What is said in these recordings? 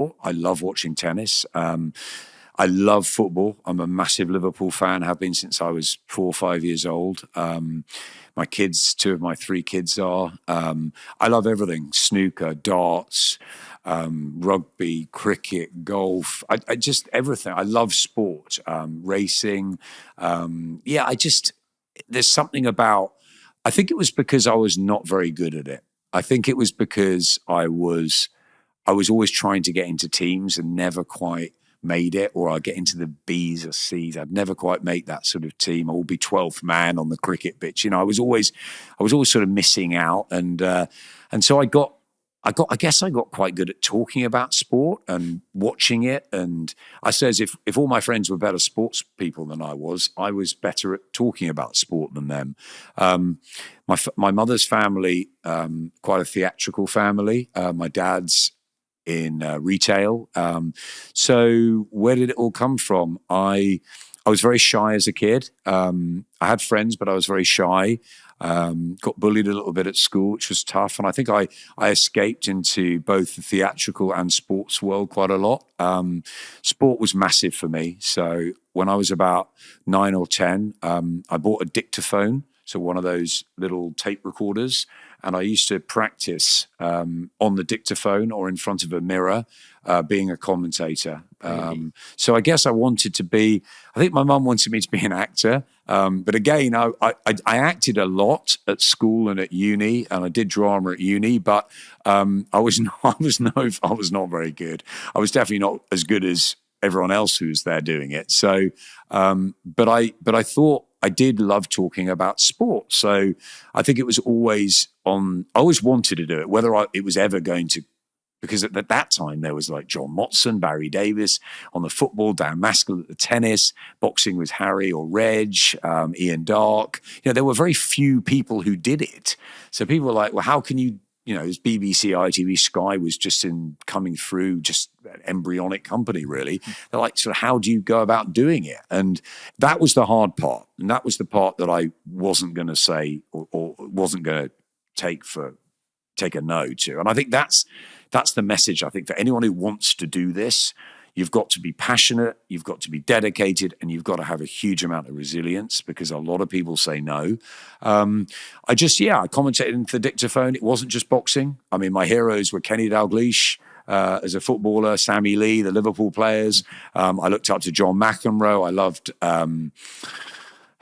sport. I love watching tennis. I love football. I'm a massive Liverpool fan, have been since I was 4 or 5 years old. My kids, 2 of my 3 kids are. I love everything: snooker, darts, rugby, cricket, golf. I just everything. I love sport, racing. There's something about. I think it was because I was not very good at it. I think it was because I was always trying to get into teams and never quite made it, or I'd get into the B's or C's. I'd never quite make that sort of team. I would be 12th man on the cricket pitch. I was always sort of missing out. And so I guess I got quite good at talking about sport and watching it. And I says, if all my friends were better sports people than I was better at talking about sport than them. My mother's family, quite a theatrical family. My dad's in retail. So where did it all come from? I was very shy as a kid. I had friends, but I was very shy. Got bullied a little bit at school, which was tough. And I think I escaped into both the theatrical and sports world quite a lot. Sport was massive for me. So when I was about 9 or 10, I bought a dictaphone. So one of those little tape recorders. And I used to practice on the dictaphone or in front of a mirror, being a commentator. So I guess I think my mum wanted me to be an actor. But again, I acted a lot at school and at uni, and I did drama at uni, but I was not very good. I was definitely not as good as everyone else who was there doing it. So, but I thought I did love talking about sport. So I think it was always I always wanted to do it, whether it was ever going to, because at that time there was like John Motson, Barry Davis on the football, Dan Maskell at the tennis, boxing was Harry or Reg, Ian Darke. There were very few people who did it. So people were like, well, how can you, as BBC, ITV, Sky was just coming through, just an embryonic company, really. They're like, so how do you go about doing it? And that was the hard part. And that was the part that I wasn't going to say or wasn't going to take a no to. And I think that's the message, I think, for anyone who wants to do this. You've got to be passionate, you've got to be dedicated, and you've got to have a huge amount of resilience, because a lot of people say no. I commentated into the dictaphone. It wasn't just boxing. I mean, my heroes were Kenny Dalglish as a footballer, Sammy Lee, the Liverpool players. I looked up to John McEnroe. I loved...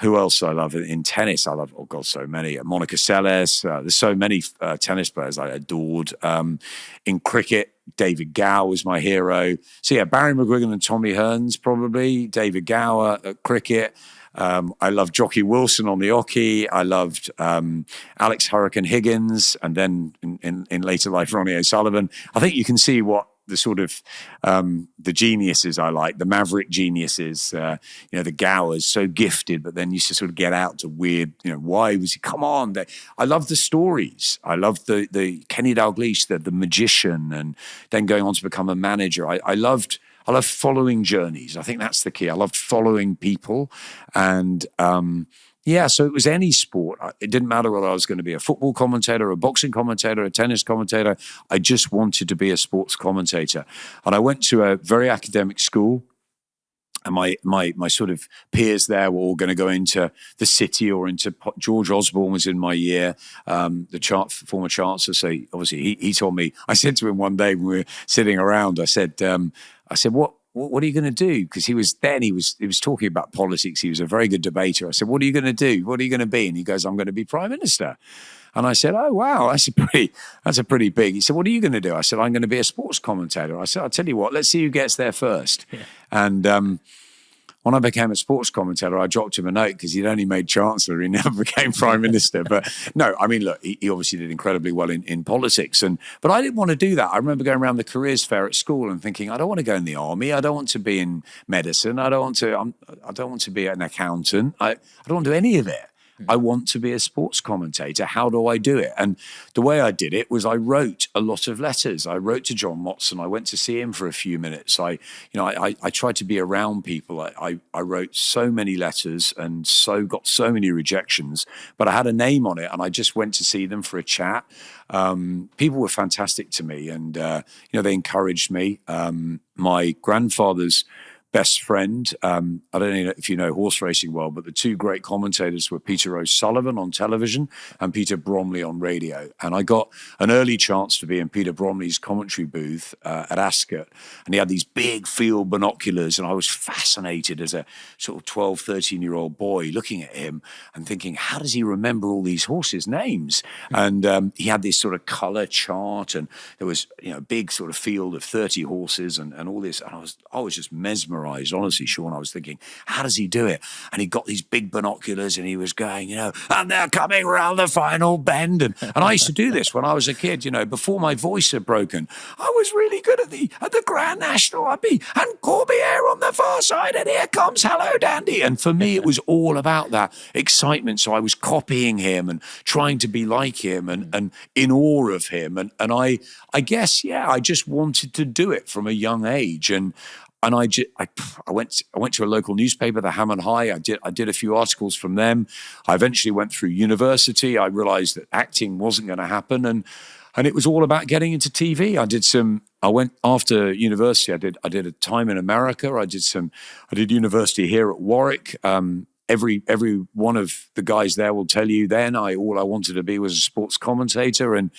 who else I love in tennis? I love, oh God, so many. Monica Seles. There's so many tennis players I adored. In cricket, David Gower was my hero. So yeah, Barry McGuigan and Tommy Hearns probably. David Gower at cricket. I loved Jockey Wilson on the hockey. I loved Alex Hurricane Higgins, and then in later life, Ronnie O'Sullivan. I think you can see what the sort of the geniuses I like, the maverick geniuses, the Gowers, so gifted, but then used to sort of get out to weird, why was he, come on. I love the stories. I love the Kenny Dalglish, the magician, and then going on to become a manager. I love following journeys. I think that's the key. I loved following people. And so it was any sport. It didn't matter whether I was going to be a football commentator, a boxing commentator, a tennis commentator. I just wanted to be a sports commentator. And I went to a very academic school. And my sort of peers there were all going to go into the city or into George Osborne was in my year, the former chancellor. So obviously he told me, I said to him one day when we were sitting around, I said, what are you going to do? Because he was talking about politics. He was a very good debater. I said, what are you going to do? What are you going to be? And he goes, I'm going to be Prime Minister. And I said, oh, wow, that's a pretty big. He said, what are you going to do? I said, I'm going to be a sports commentator. I said, I'll tell you what, let's see who gets there first. Yeah. And when I became a sports commentator, I dropped him a note because he'd only made Chancellor. He never became Prime Minister. But no, I mean, look, he obviously did incredibly well in politics. But I didn't want to do that. I remember going around the careers fair at school and thinking, I don't want to go in the army. I don't want to be in medicine. I don't want to be an accountant. I don't want to do any of it. I want to be a sports commentator. How do I do it? And the way I did it was I wrote a lot of letters. I wrote to John Motson. I went to see him for a few minutes. I tried to be around people. I wrote so many letters and got so many rejections, but I had a name on it, and I just went to see them for a chat. People were fantastic to me, and they encouraged me. My grandfather's best friend, I don't know if you know horse racing well, but the two great commentators were Peter O'Sullivan on television and Peter Bromley on radio. And I got an early chance to be in Peter Bromley's commentary booth at Ascot. And he had these big field binoculars, and I was fascinated as a sort of 12, 13-year-old boy looking at him and thinking, how does he remember all these horses' names? And he had this sort of colour chart, and there was a big sort of field of 30 horses and all this. And I was just mesmerised. Honestly, Sean, I was thinking, how does he do it? And he got these big binoculars, and he was going, and they're coming round the final bend. And I used to do this when I was a kid, before my voice had broken. I was really good at the Grand National. I'd be, and Corbière on the far side, and here comes Hello Dandy. And for me, it was all about that excitement. So I was copying him and trying to be like him and in awe of him. And I guess, I just wanted to do it from a young age. And I went to a local newspaper, the Ham and High. I did a few articles from them. I eventually went through university. I realized that acting wasn't going to happen, and it was all about getting into TV. I went after university. I did a time in America. I did university here at Warwick. Every one of the guys there will tell you then all I wanted to be was a sports commentator, and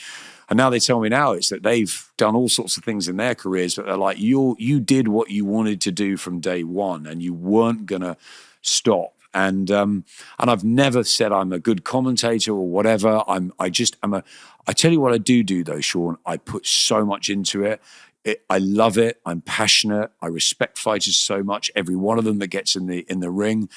now they tell me now it's that they've done all sorts of things in their careers, but they're like, you did what you wanted to do from day one, and you weren't gonna stop. And I've never said I'm a good commentator or whatever. I tell you what I do though, Sean. I put so much into it. I love it. I'm passionate. I respect fighters so much. Every one of them that gets in the ring.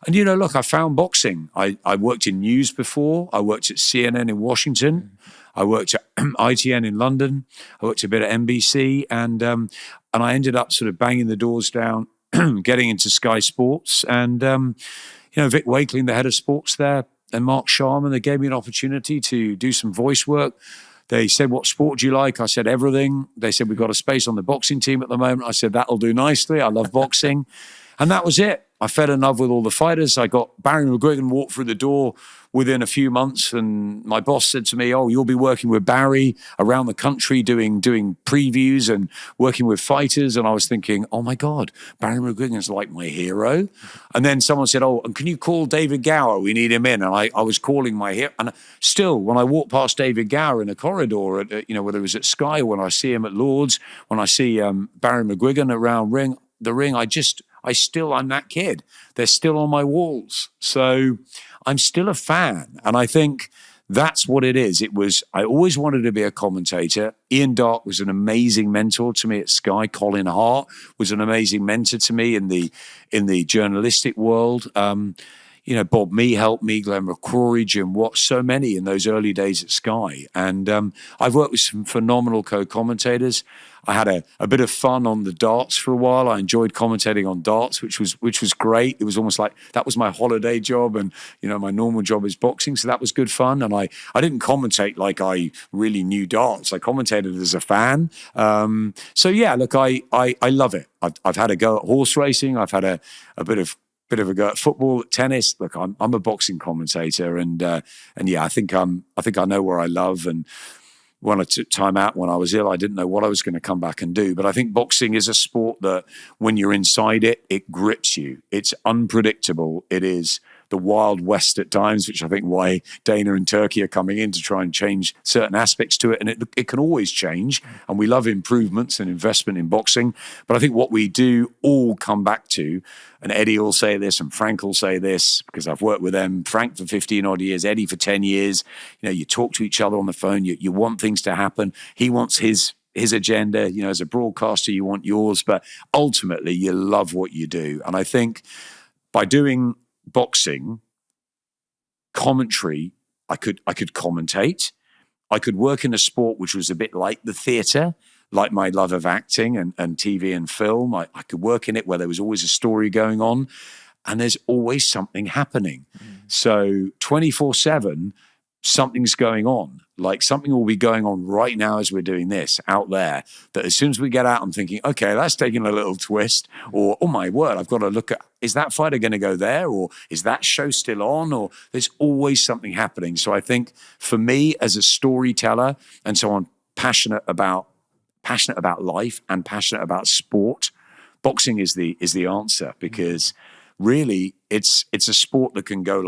And look, I found boxing. I worked in news before. I worked at CNN in Washington. I worked at ITN in London. I worked a bit at NBC, and I ended up sort of banging the doors down, getting into Sky Sports, and Vic Wakeling, the head of sports there, and Mark Sharman. They gave me an opportunity to do some voice work. They said, what sport do you like? I said, everything. They said, we've got a space on the boxing team at the moment. I said, that'll do nicely. I love boxing. And that was it. I fell in love with all the fighters. I got Barry McGuigan walked through the door within a few months, and my boss said to me, you'll be working with Barry around the country doing previews and working with fighters. And I was thinking, oh my God, Barry McGuigan's like my hero. And then someone said, and can you call David Gower? We need him in. And I was calling my hero. And still, when I walk past David Gower in a corridor, whether it was at Sky, when I see him at Lord's, when I see Barry McGuigan around the ring, I'm that kid. They're still on my walls. So I'm still a fan. And I think that's what it is. I always wanted to be a commentator. Ian Darke was an amazing mentor to me at Sky. Colin Hart was an amazing mentor to me in the journalistic world. Bob Mee helped me, Glenn McCrory, Jim Watts, so many in those early days at Sky. And I've worked with some phenomenal co-commentators. I had a bit of fun on the darts for a while. I enjoyed commentating on darts, which was great. It was almost like that was my holiday job, and my normal job is boxing, so that was good fun. And I didn't commentate like I really knew darts. I commentated as a fan. So yeah, look, I love it. I've had a go at horse racing. I've had a bit of a go at football, at tennis. Look, I'm a boxing commentator, and yeah, I think I know where I love. And when I took time out when I was ill, I didn't know what I was going to come back and do. But I think boxing is a sport that when you're inside it, it grips you. It's unpredictable. It is the Wild West at times, which I think why Dana and Turkey are coming in to try and change certain aspects to it. And it can always change. And we love improvements and investment in boxing. But I think what we do all come back to, and Eddie will say this and Frank will say this, because I've worked with them, Frank for 15 odd years, Eddie for 10 years. You talk to each other on the phone. You want things to happen. He wants his agenda. As a broadcaster, you want yours. But ultimately, you love what you do. And I think by doing boxing commentary, I could commentate. I could work in a sport which was a bit like the theatre, like my love of acting and TV and film. I could work in it where there was always a story going on, and there's always something happening. So 24/7, something's going on. Like something will be going on right now as we're doing this out there, that as soon as we get out, I'm thinking, okay, that's taking a little twist, or, oh my word, I've got to look at, is that fighter going to go there? Or is that show still on? Or there's always something happening. So I think for me as a storyteller and someone passionate about life and passionate about sport, boxing is the answer, because really it's a sport that can go like